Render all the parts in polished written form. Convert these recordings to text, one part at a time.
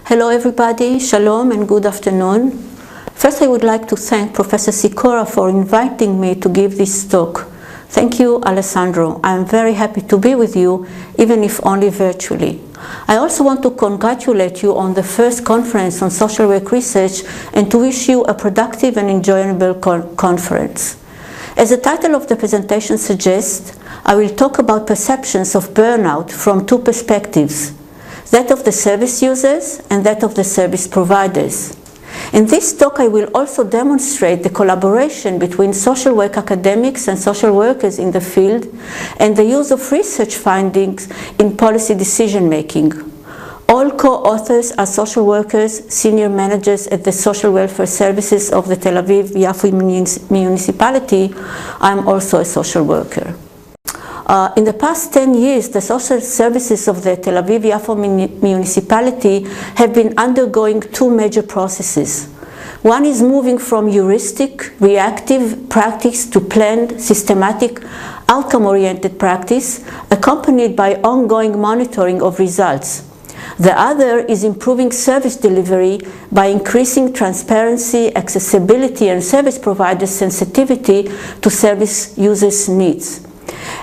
Hello everybody, shalom and good afternoon. First I would like to thank Professor Sikora for inviting me to give this talk. Thank you, Alessandro. I am very happy to be with you, even if only virtually. I also want to congratulate you on the first conference on social work research and to wish you a productive and enjoyable conference. As the title of the presentation suggests, I will talk about perceptions of burnout from two perspectives, that of the service users and that of the service providers. In this talk, I will also demonstrate the collaboration between social work academics and social workers in the field and the use of research findings in policy decision-making. All co-authors are social workers, senior managers at the social welfare services of the Tel Aviv Municipality. I am also a social worker. In the past 10 years, the social services of the Tel Aviv Municipality have been undergoing two major processes. One is moving from heuristic, reactive practice to planned, systematic, outcome-oriented practice, accompanied by ongoing monitoring of results. The other is improving service delivery by increasing transparency, accessibility, and service providers' sensitivity to service users' needs.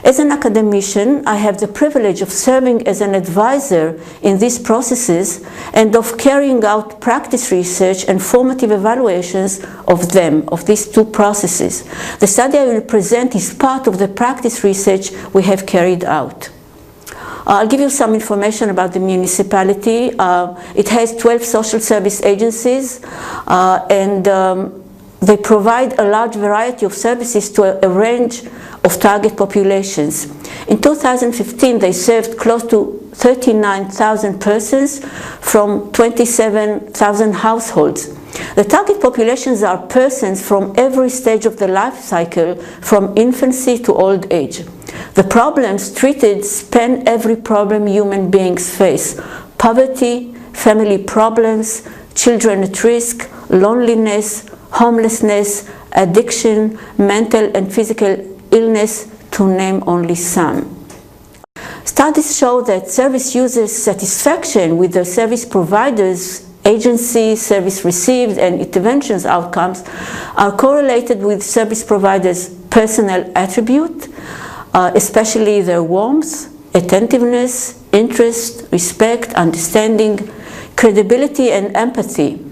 As an academician, I have the privilege of serving as an advisor in these processes and of carrying out practice research and formative evaluations of them, of these two processes. The study I will present is part of the practice research we have carried out. I'll give you some information about the municipality. It has 12 social service agencies they provide a large variety of services to a range of target populations. In 2015, they served close to 39,000 persons from 27,000 households. The target populations are persons from every stage of the life cycle, from infancy to old age. The problems treated span every problem human beings face: poverty, family problems, children at risk, loneliness, homelessness, addiction, mental and physical illness, to name only some. Studies show that service users' satisfaction with their service providers, agency, service received, and interventions outcomes are correlated with service providers' personal attribute, especially their warmth, attentiveness, interest, respect, understanding, credibility, and empathy,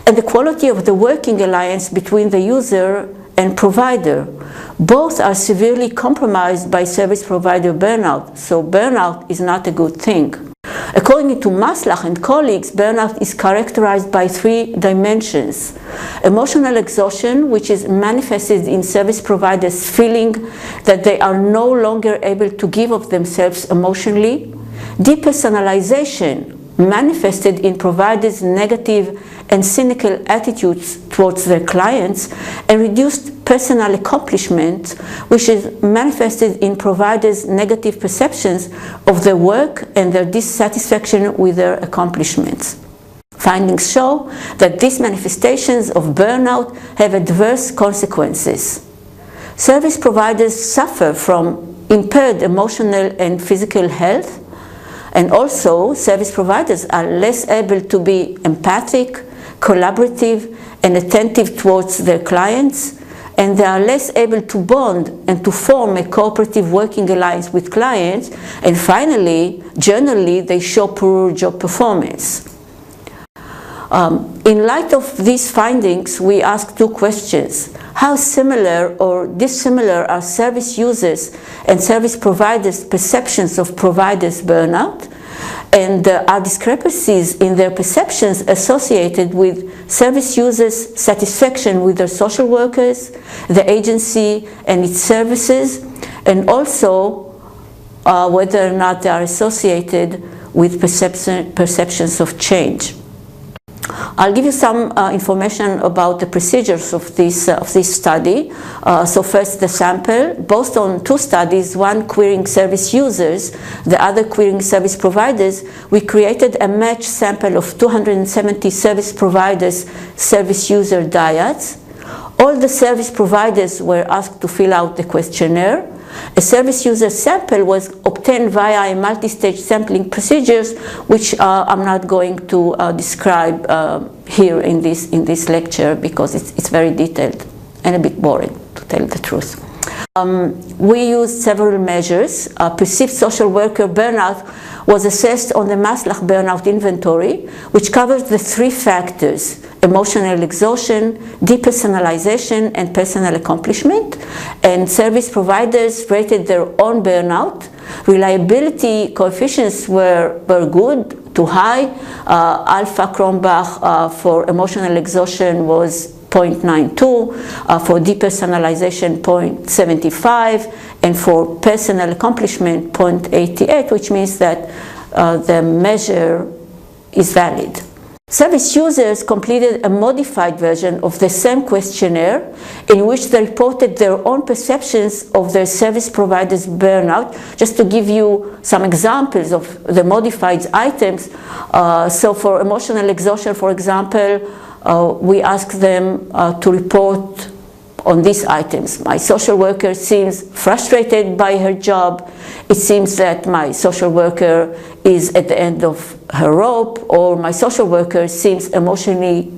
and the quality of the working alliance between the user and provider. Both are severely compromised by service provider burnout, so burnout is not a good thing. According to Maslach and colleagues, burnout is characterized by three dimensions: emotional exhaustion, which is manifested in service providers feeling that they are no longer able to give of themselves emotionally; depersonalization, manifested in providers' negative and cynical attitudes towards their clients; and reduced personal accomplishment, which is manifested in providers' negative perceptions of their work and their dissatisfaction with their accomplishments. Findings show that these manifestations of burnout have adverse consequences. Service providers suffer from impaired emotional and physical health, and also service providers are less able to be empathic, collaborative, and attentive towards their clients, and they are less able to bond and to form a cooperative working alliance with clients, and finally, generally, they show poor job performance. In light of these findings, we ask two questions. How similar or dissimilar are service users and service providers' perceptions of providers' burnout? And are discrepancies in their perceptions associated with service users' satisfaction with their social workers, the agency and its services, and also whether or not they are associated with perceptions of change? I'll give you some information about the procedures of this study. So first, the sample, based on two studies, one querying service users, the other querying service providers. We created a matched sample of 270 service providers' service user dyads. All the service providers were asked to fill out the questionnaire. A service user sample was obtained via a multi-stage sampling procedures, which I'm not going to describe here in this lecture because it's very detailed and a bit boring, to tell the truth. We used several measures. Perceived social worker burnout was assessed on the Maslach burnout inventory, which covers the three factors: emotional exhaustion, depersonalization, and personal accomplishment. And service providers rated their own burnout. Reliability coefficients were good to high. Alpha Kronbach for emotional exhaustion was 0.92, for depersonalization 0.75, and for personal accomplishment 0.88, which means that the measure is valid. Service users completed a modified version of the same questionnaire in which they reported their own perceptions of their service provider's burnout. Just to give you some examples of the modified items. So for emotional exhaustion, for example, we ask them to report on these items. My social worker seems frustrated by her job. It seems that my social worker is at the end of her rope, or my social worker seems emotionally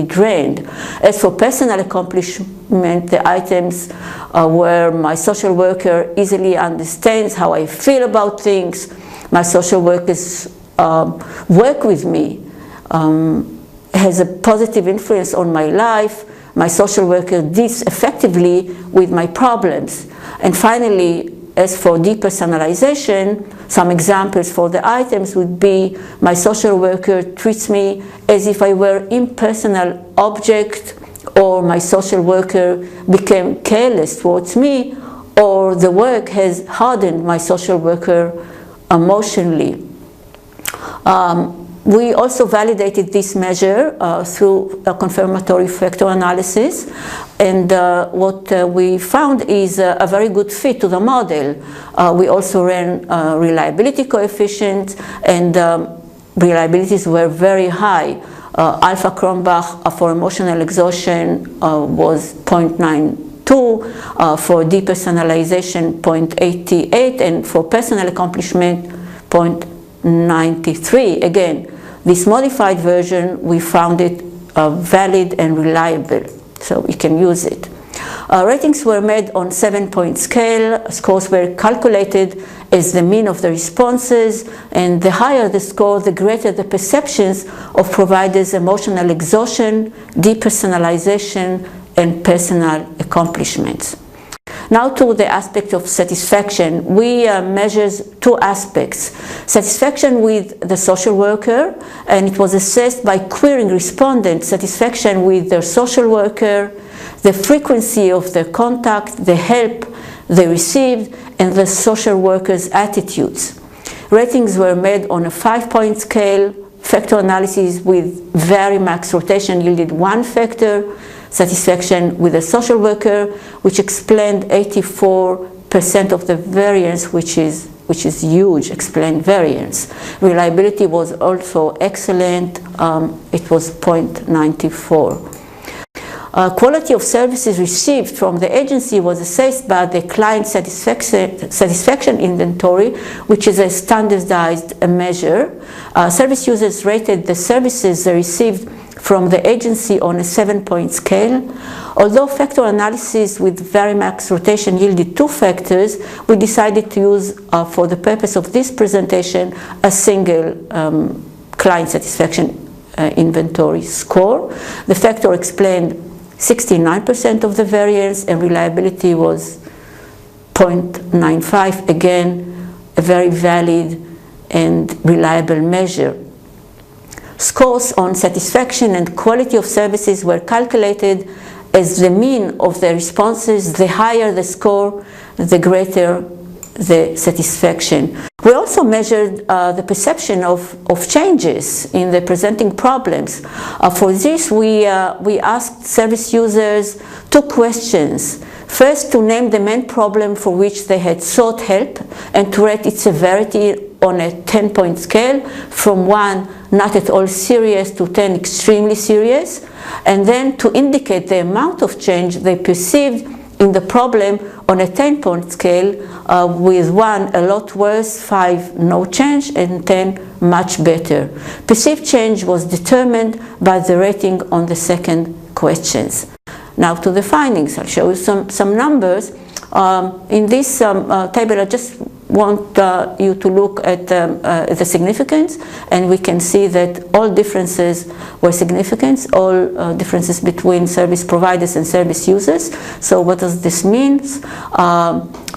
drained. As for personal accomplishment, the items where my social worker easily understands how I feel about things, my social workers work with me, has a positive influence on my life, my social worker deals effectively with my problems. And finally, as for depersonalization, some examples for the items would be: my social worker treats me as if I were an impersonal object, or my social worker became careless towards me, or the work has hardened my social worker emotionally. We also validated this measure through a confirmatory factor analysis, and what we found is a very good fit to the model. We also ran reliability coefficients, and reliabilities were very high. Alpha Kronbach for emotional exhaustion was 0.92, for depersonalization 0.88, and for personal accomplishment 0.93. Again, this modified version, we found it valid and reliable, so we can use it. Ratings were made on 7-point scale. Scores were calculated as the mean of the responses, and the higher the score, the greater the perceptions of providers' emotional exhaustion, depersonalization, and personal accomplishments. Now to the aspect of satisfaction. We measured two aspects. Satisfaction with the social worker, and it was assessed by querying respondents' satisfaction with their social worker, the frequency of their contact, the help they received, and the social worker's attitudes. Ratings were made on a 5-point scale. Factor analysis with Varimax rotation yielded 1 factor. Satisfaction with a social worker, which explained 84% of the variance, which is huge, explained variance. Reliability was also excellent. It was 0.94. Quality of services received from the agency was assessed by the client satisfaction inventory, which is a standardized measure. Service users rated the services they received from the agency on a 7-point scale. Although factor analysis with Varimax rotation yielded 2 factors, we decided to use, for the purpose of this presentation, a single client satisfaction inventory score. The factor explained 69% of the variance, and reliability was 0.95. Again, a very valid and reliable measure. Scores on satisfaction and quality of services were calculated as the mean of the responses. The higher the score, the greater the satisfaction. We also measured the perception of changes in the presenting problems. For this, we asked service users 2 questions. First, to name the main problem for which they had sought help, and to rate its severity on a 10-point scale, from 1 not at all serious to 10 extremely serious, and then to indicate the amount of change they perceived in the problem on a 10-point scale, with 1 a lot worse, 5 no change, and 10 much better. Perceived change was determined by the rating on the second questions. Now to the findings. I'll show you some numbers. In this table, I just want you to look at the significance, and we can see that all differences were significant, all differences between service providers and service users. So what does this mean?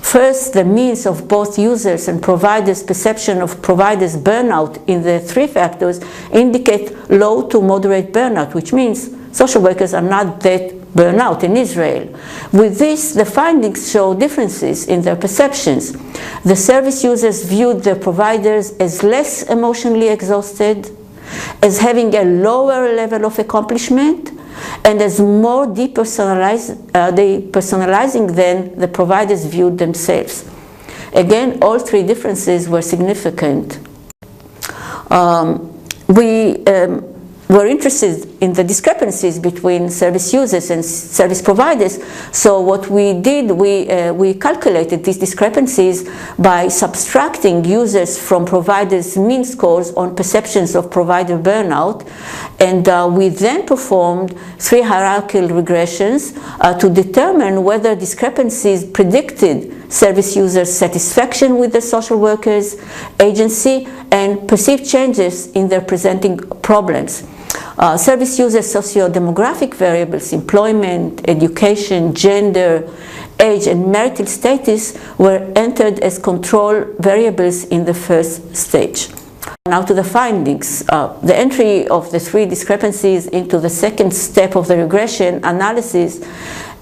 First, the means of both users and providers' perception of providers' burnout in the 3 factors indicate low to moderate burnout, which means social workers are not that burnout in Israel. With this, the findings show differences in their perceptions. The service users viewed their providers as less emotionally exhausted, as having a lower level of accomplishment, and as more depersonalizing than the providers viewed themselves. Again, all 3 differences were significant. We're interested in the discrepancies between service users and service providers. So what we did, we calculated these discrepancies by subtracting users from providers' mean scores on perceptions of provider burnout. And we then performed 3 hierarchical regressions to determine whether discrepancies predicted service users' satisfaction with the social workers, agency, and perceived changes in their presenting problems. Service users' socio-demographic variables, employment, education, gender, age, and marital status were entered as control variables in the first stage. Now to the findings. The entry of the 3 discrepancies into the second step of the regression analysis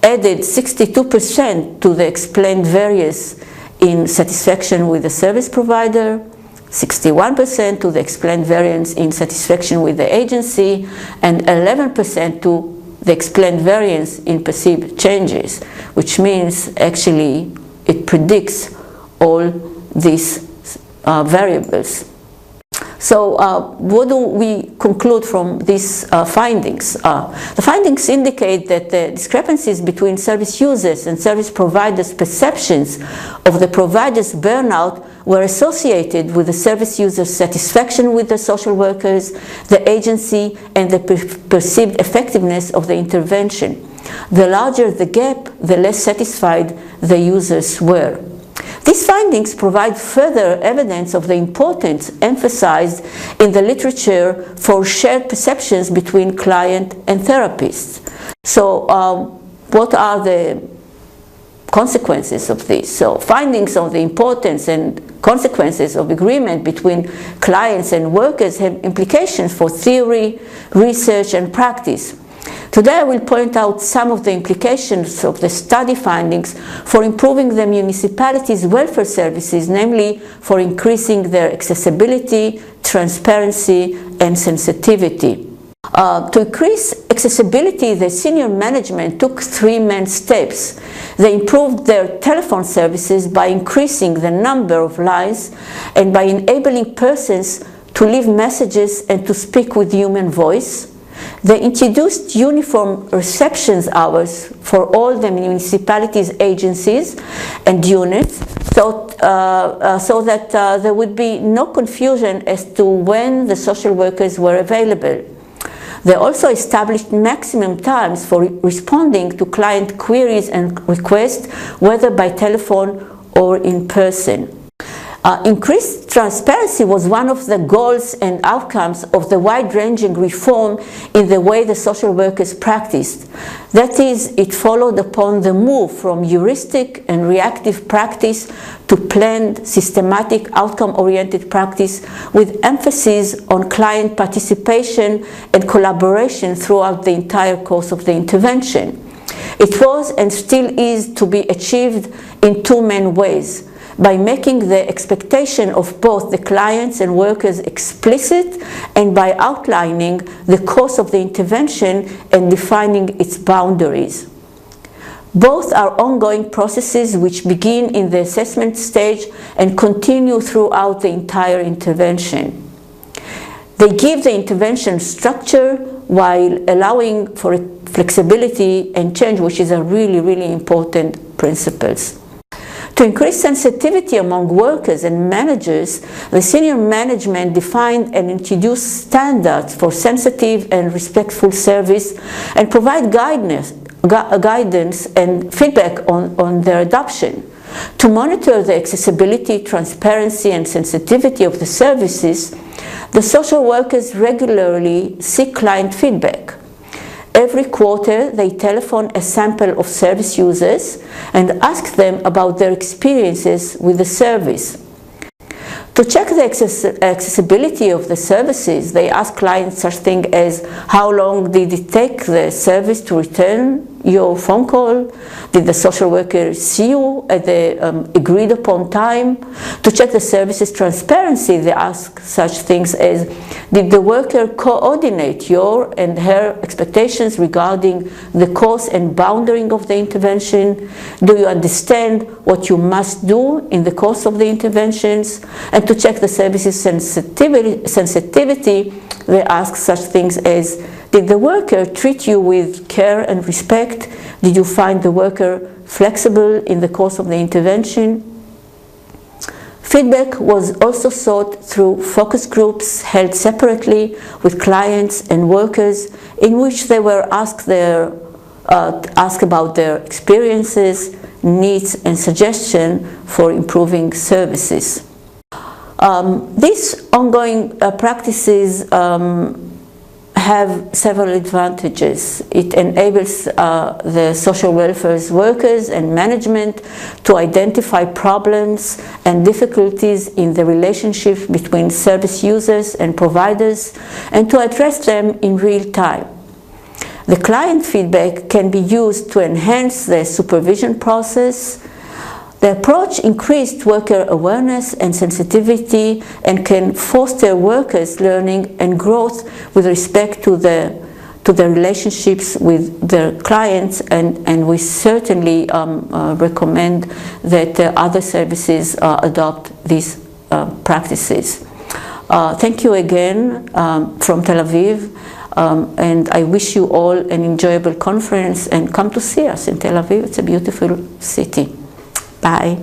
added 62% to the explained variance in satisfaction with the service provider, 61% to the explained variance in satisfaction with the agency, and 11% to the explained variance in perceived changes, which means actually it predicts all these variables. So what do we conclude from these findings? The findings indicate that the discrepancies between service users and service providers' perceptions of the provider's burnout were associated with the service user's satisfaction with the social workers, the agency, and the perceived effectiveness of the intervention. The larger the gap, the less satisfied the users were. These findings provide further evidence of the importance emphasized in the literature for shared perceptions between client and therapists. So what are the consequences of this? So findings on the importance and consequences of agreement between clients and workers have implications for theory, research, and practice. Today I will point out some of the implications of the study findings for improving the municipalities' welfare services, namely for increasing their accessibility, transparency, and sensitivity. To increase accessibility, the senior management took 3 main steps. They improved their telephone services by increasing the number of lines and by enabling persons to leave messages and to speak with human voice. They introduced uniform reception hours for all the municipalities' agencies and units so that there would be no confusion as to when the social workers were available. They also established maximum times for responding to client queries and requests, whether by telephone or in person. Increased transparency was one of the goals and outcomes of the wide-ranging reform in the way the social workers practiced. That is, it followed upon the move from heuristic and reactive practice to planned, systematic, outcome-oriented practice with emphasis on client participation and collaboration throughout the entire course of the intervention. It was and still is to be achieved in 2 main ways: by making the expectation of both the clients and workers explicit, and by outlining the course of the intervention and defining its boundaries. Both are ongoing processes which begin in the assessment stage and continue throughout the entire intervention. They give the intervention structure while allowing for flexibility and change, which is a really, really important principles. To increase sensitivity among workers and managers, the senior management defined and introduced standards for sensitive and respectful service and provide guidance and feedback on their adoption. To monitor the accessibility, transparency, and sensitivity of the services, the social workers regularly seek client feedback. Every quarter, they telephone a sample of service users and ask them about their experiences with the service. To check the accessibility of the services, they ask clients such things as how long did it take the service to return your phone call? Did the social worker see you at the agreed upon time? To check the service's transparency, they ask such things as did the worker coordinate your and her expectations regarding the course and boundary of the intervention? Do you understand what you must do in the course of the interventions? And to check the service's sensitivity, they ask such things as did the worker treat you with care and respect? Did you find the worker flexible in the course of the intervention? Feedback was also sought through focus groups held separately with clients and workers, in which they were asked about their experiences, needs, and suggestions for improving services. These ongoing practices have several advantages. It enables the social welfare workers and management to identify problems and difficulties in the relationship between service users and providers and to address them in real time. The client feedback can be used to enhance the supervision process. The approach increased worker awareness and sensitivity and can foster workers' learning and growth with respect to the relationships with their clients, and we certainly recommend that other services adopt these practices. Thank you again from Tel Aviv, and I wish you all an enjoyable conference, and come to see us in Tel Aviv. It's a beautiful city. Bye.